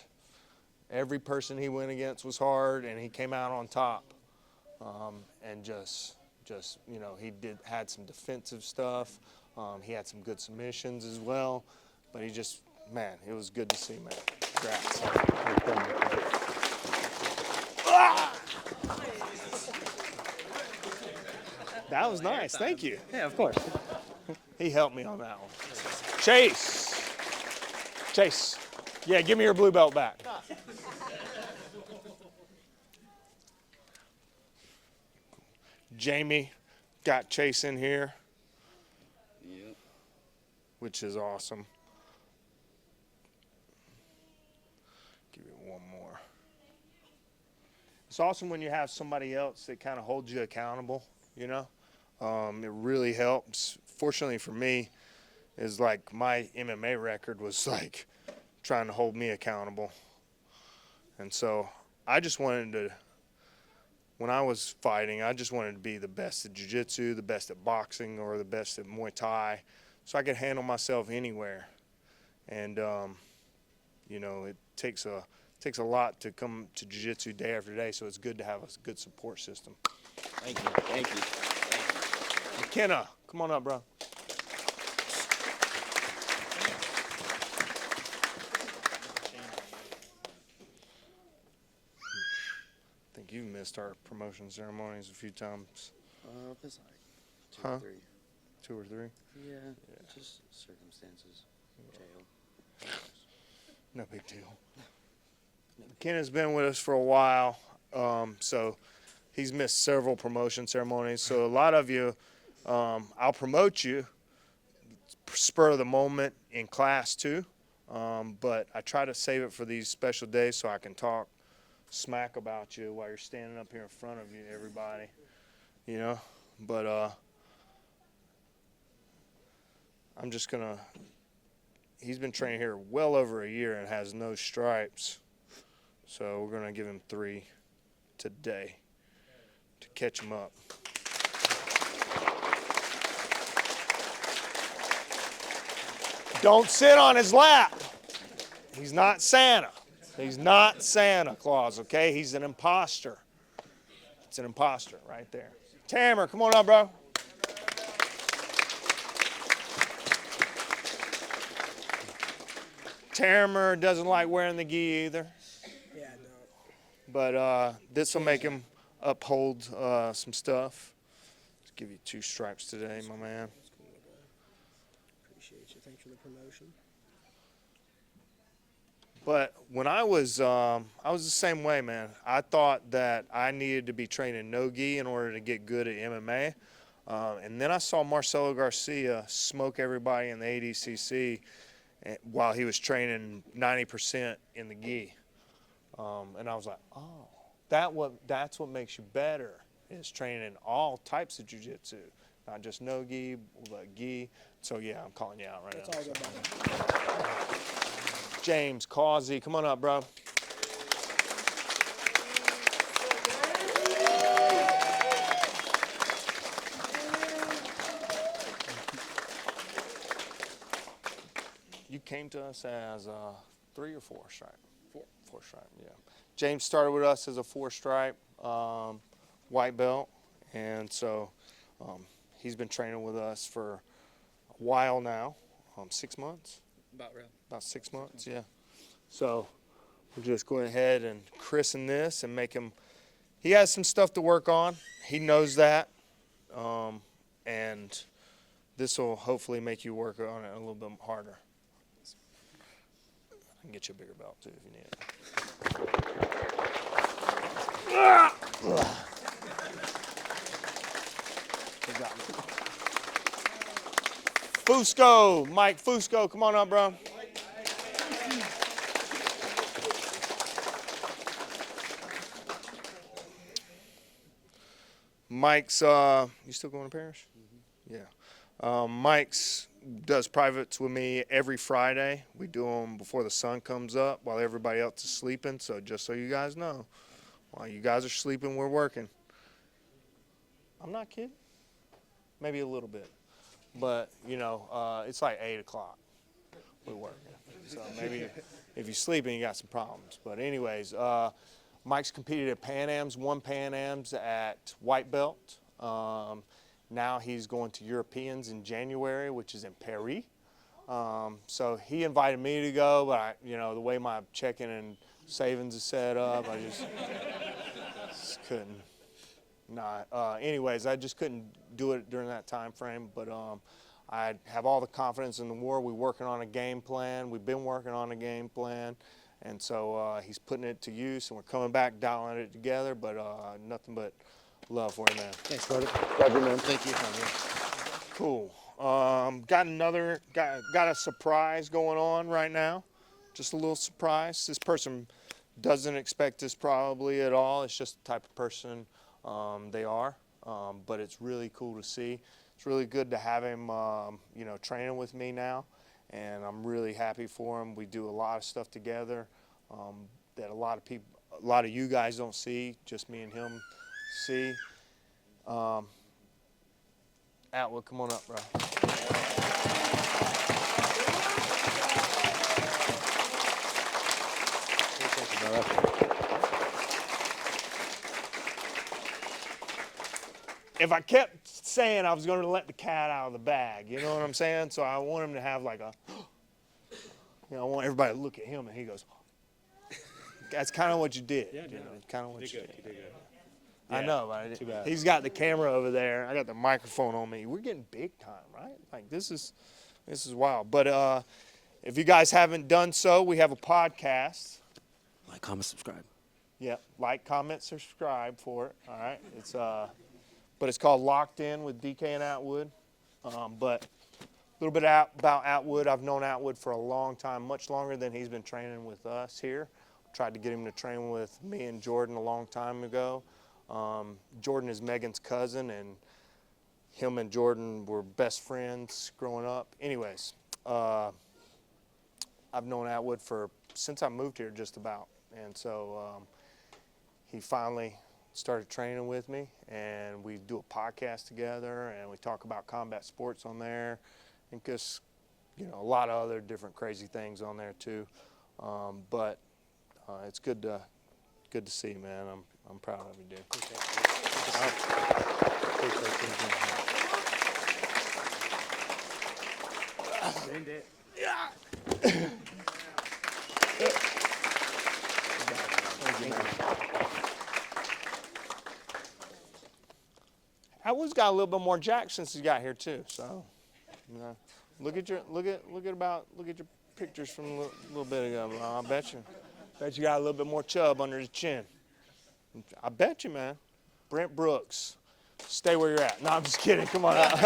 Every person he went against was hard, and he came out on top. And just he had some defensive stuff. He had some good submissions as well. But it was good to see, man. Congrats. That was nice. Thank you. Yeah, of course. He helped me on that one. Chase. Yeah, give me your blue belt back. Jamie got Chase in here. Yep. Which is awesome. Give you one more. It's awesome when you have somebody else that kind of holds you accountable, you know? It really helps. Fortunately for me, is like my MMA record was like trying to hold me accountable. And so I just wanted to, when I was fighting, I just wanted to be the best at jiu-jitsu, the best at boxing, or the best at Muay Thai, so I could handle myself anywhere. And, it takes a lot to come to jiu-jitsu day after day, so it's good to have a good support system. Thank you. Thank you. McKenna, come on up, bro. I think you've missed our promotion ceremonies a few times. It's like two Huh? or three. 2 or 3? Yeah, just circumstances. Jail. No big deal. McKenna's been with us for a while, so he's missed several promotion ceremonies. So a lot of you, I'll promote you spur of the moment in class too, but I try to save it for these special days so I can talk smack about you while you're standing up here in front of you, everybody, but I'm just gonna, he's been training here well over a year and has no stripes, so we're gonna give him 3 today to catch him up. Don't sit on his lap. He's not Santa. He's not Santa Claus, okay? He's an imposter. It's an imposter right there. Tamer, come on up, bro. Tamer doesn't like wearing the gi either. Yeah, no. But this will make him uphold some stuff. Let's give you 2 stripes today, my man. Appreciate you. Thanks for the promotion. But when I was the same way, man. I thought that I needed to be training no-gi in order to get good at MMA. And then I saw Marcelo Garcia smoke everybody in the ADCC while he was training 90% in the gi. And I was like, oh, that's what makes you better, is training in all types of jiu-jitsu, not just no-gi, but gi. So, yeah, I'm calling you out right now. It's all good, buddy. James Causey, come on up, bro. You came to us as a 3 or 4 stripe? 4 stripe, yeah. James started with us as a 4 stripe white belt, and so he's been training with us for a while now, 6 months. About 6 months, yeah. So we'll just go ahead and christen this and make him. He has some stuff to work on. He knows that, and this will hopefully make you work on it a little bit harder. I can get you a bigger belt too if you need it. He got me. Fusco, Mike Fusco, come on up, bro. Mike's, you still going to Paris? Mm-hmm. Yeah. Mike's does privates with me every Friday. We do them before the sun comes up while everybody else is sleeping. So just so you guys know, while you guys are sleeping, we're working. I'm not kidding. Maybe a little bit. But, it's like 8 o'clock. We're working. So maybe if you're sleeping, you got some problems. But anyways, Mike's competed at Pan Ams, won Pan Ams at white belt. Now he's going to Europeans in January, which is in Paris. So he invited me to go, but the way my checking and savings is set up, I just couldn't. Anyways, I just couldn't do it during that time frame. But I have all the confidence in the war. We're working on a game plan. We've been working on a game plan. And so he's putting it to use, and we're coming back, dialing it together. But nothing but love for you, man. Thanks, brother. Love you, man. Thank you. Cool. Got a surprise going on right now. Just a little surprise. This person doesn't expect this probably at all. It's just the type of person they are. But it's really cool to see. It's really good to have him, training with me now. And I'm really happy for him. We do a lot of stuff together that a lot of you guys don't see, just me and him see. Atwood, come on up, bro. If I kept saying I was going to let the cat out of the bag, you know what I'm saying? So I want him to have like a, I want everybody to look at him and he goes, that's kind of what you did. Yeah, Kind of what you did. You did good. I know, but too bad. he's got the camera over there. I got the microphone on me. We're getting big time, right? Like this is wild. But if you guys haven't done so, we have a podcast. Like, comment, subscribe. Yeah, like, comment, subscribe for it. All right, but it's called Locked In with DK and Atwood. But a little bit about Atwood. I've known Atwood for a long time, much longer than he's been training with us here. Tried to get him to train with me and Jordan a long time ago. Jordan is Megan's cousin, and him and Jordan were best friends growing up. Anyways, I've known Atwood since I moved here just about. And so he finally started training with me, and we do a podcast together, and we talk about combat sports on there, and just, a lot of other different crazy things on there too. But it's good to see, man. I'm proud of you, dude. Atwood's got a little bit more jack since he got here too. So, look at your pictures from a little bit ago. I bet you. Bet you got a little bit more chub under the chin. I bet you, man. Brent Brooks. Stay where you're at. No, I'm just kidding. Come on out.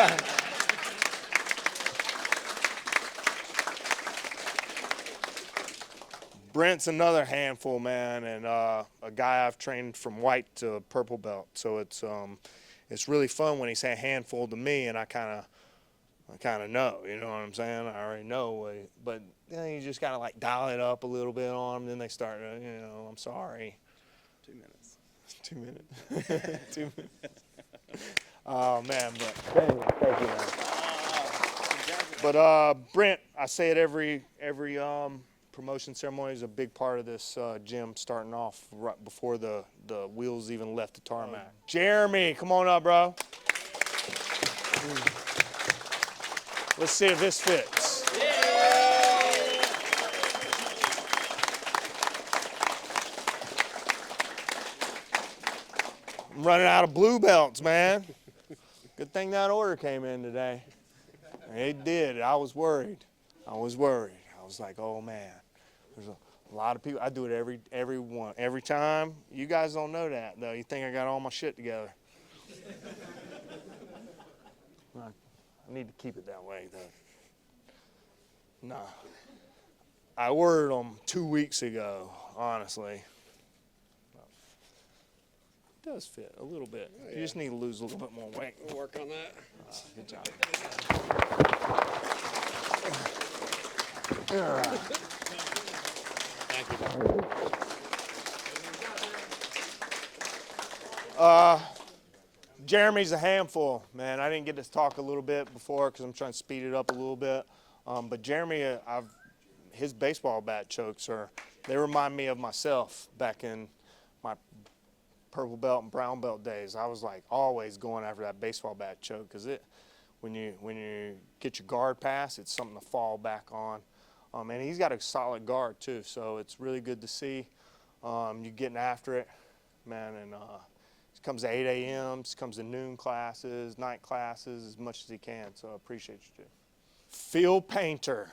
Brent's another handful, man, and a guy I've trained from white to purple belt. So it's really fun when he say handful to me, and I kind of know, you know what I'm saying? I already know, but then you just gotta like dial it up a little bit on them. Then they start, I'm sorry. 2 minutes. 2 minutes. 2 minutes. Oh man, but thank you, man. But Brent, I say it every promotion ceremony is a big part of this gym starting off right before the wheels even left the tarmac. Jeremy, come on up, bro. Let's see if this fits. I'm running out of blue belts, man. Good thing that order came in today. It did. I was worried. I was like, oh man, there's a lot of people. I do it every time. You guys don't know that though. You think I got all my shit together. I need to keep it that way though. Nah. I ordered them 2 weeks ago, honestly. It does fit a little bit. You just need to lose a little bit more weight. We'll work on that. Good job. All right. Jeremy's a handful, man. I didn't get to talk a little bit before because I'm trying to speed it up a little bit. But Jeremy, his baseball bat chokes they remind me of myself back in my purple belt and brown belt days. I was like always going after that baseball bat choke because when you get your guard pass, it's something to fall back on. And he's got a solid guard too, so it's really good to see you getting after it, man. And he comes to 8 a.m., comes to noon classes, night classes, as much as he can. So I appreciate you too. Phil Painter.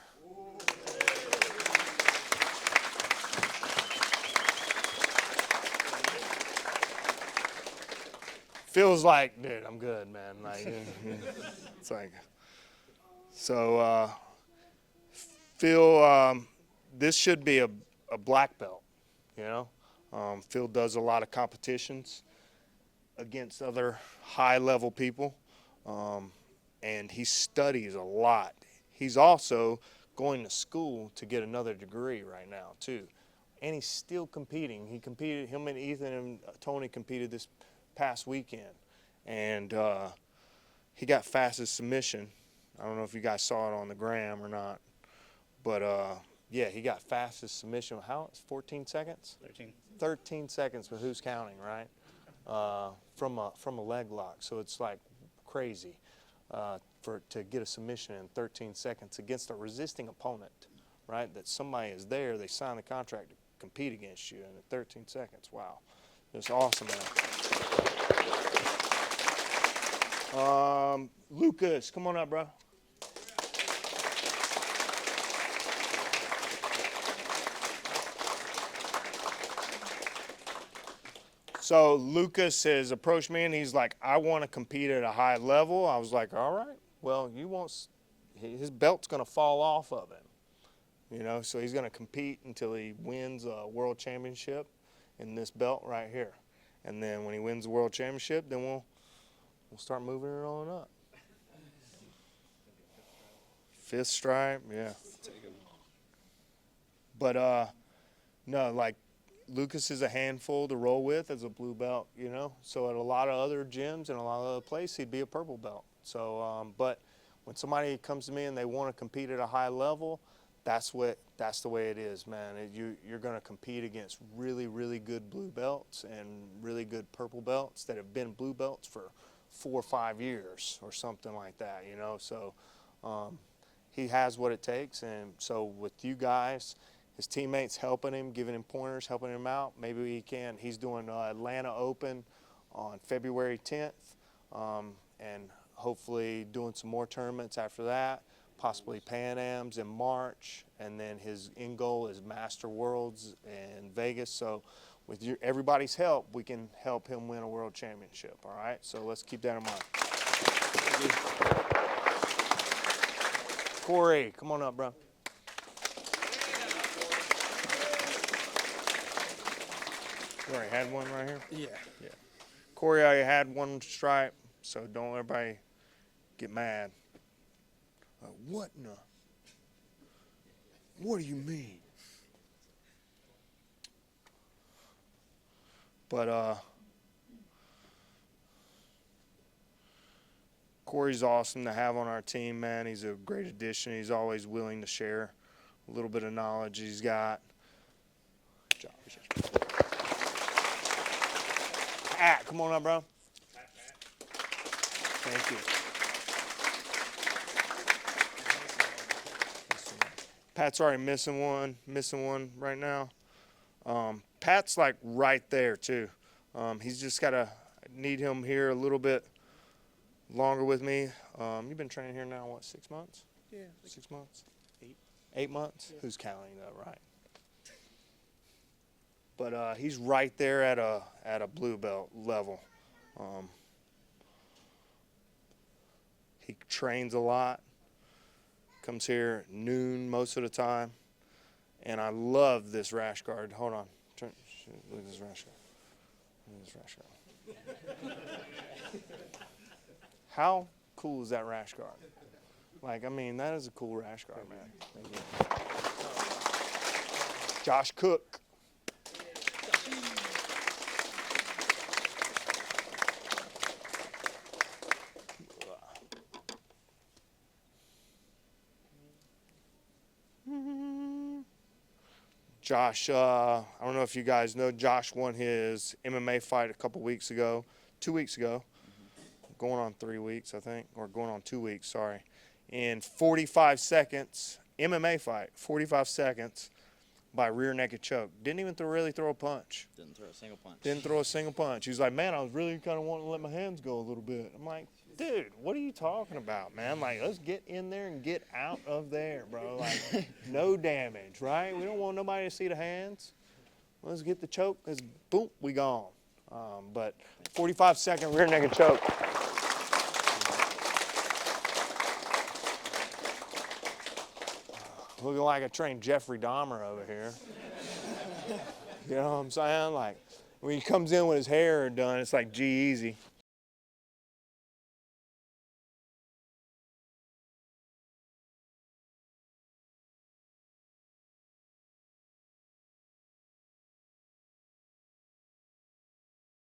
Feels like, dude, I'm good, man. Like, it's like, so Phil, this should be a black belt, you know. Phil does a lot of competitions against other high-level people, and he studies a lot. He's also going to school to get another degree right now, too. And he's still competing. Him and Ethan and Tony competed this past weekend, and he got fastest submission. I don't know if you guys saw it on the gram or not, but yeah, he got fastest submission. How? It's 14 seconds? 13 seconds, but who's counting, right? From a leg lock. So it's like crazy to get a submission in 13 seconds against a resisting opponent, right? That somebody is there, they sign the contract to compete against you, and in 13 seconds, wow. It's awesome, man. Lucas, come on up, bro. So Lucas has approached me and he's like, I want to compete at a high level. I was like, all right, well, his belt's going to fall off of him, you know, so he's going to compete until he wins a world championship in this belt right here. And then when he wins the world championship, then we'll start moving it on up. Fifth stripe, yeah. But no, like Lucas is a handful to roll with as a blue belt, you know. So at a lot of other gyms and a lot of other places, he'd be a purple belt. So, but when somebody comes to me and they want to compete at a high level, that's the way it is, man. You're going to compete against really, really good blue belts and really good purple belts that have been blue belts for 4 or 5 years or something like that, you know. So he has what it takes, and so with you guys, his teammates helping him, giving him pointers, helping him out, maybe he can. He's doing Atlanta Open on February 10th, and hopefully doing some more tournaments after that. possibly Pan Am's in March, and then his end goal is Master Worlds in Vegas. So with everybody's help, we can help him win a world championship, all right? So let's keep that in mind. Corey, come on up, bro. You already had one right here? Yeah. Corey already had one stripe, so don't everybody get mad. What in the? What do you mean? But Corey's awesome to have on our team, man. He's a great addition. He's always willing to share a little bit of knowledge he's got. Good job. Pat, come on up, bro. Thank you. Pat's already missing one right now. Pat's like right there too. He's just gotta need him here a little bit longer with me. You've been training here now, what, 6 months? Yeah. 6 months? 8. 8 months? Yeah. Who's counting that right? But he's right there at a blue belt level. He trains a lot. Comes here at noon most of the time. And I love this rash guard. Hold on. Look at this rash guard. Look at this rash guard. How cool is that rash guard? Like, I mean, that is a cool rash guard, man. Thank you. Josh Cook. Josh, I don't know if you guys know, Josh won his MMA fight a couple weeks ago, 2 weeks ago, going on 3 weeks, I think, or going on 2 weeks, sorry, in 45 seconds, MMA fight, 45 seconds by rear naked choke. Didn't even really throw a punch. Didn't throw a single punch. Didn't throw a single punch. He was like, man, I was really kind of wanting to let my hands go a little bit. I'm like, dude, what are you talking about, man? Like, let's get in there and get out of there, bro. Like, no damage, right? We don't want nobody to see the hands. Let's get the choke. Let's, boom, we gone. But 45-second rear naked choke. Looking like I trained Jeffrey Dahmer over here. You know what I'm saying? Like, when he comes in with his hair done, it's like G-Eazy.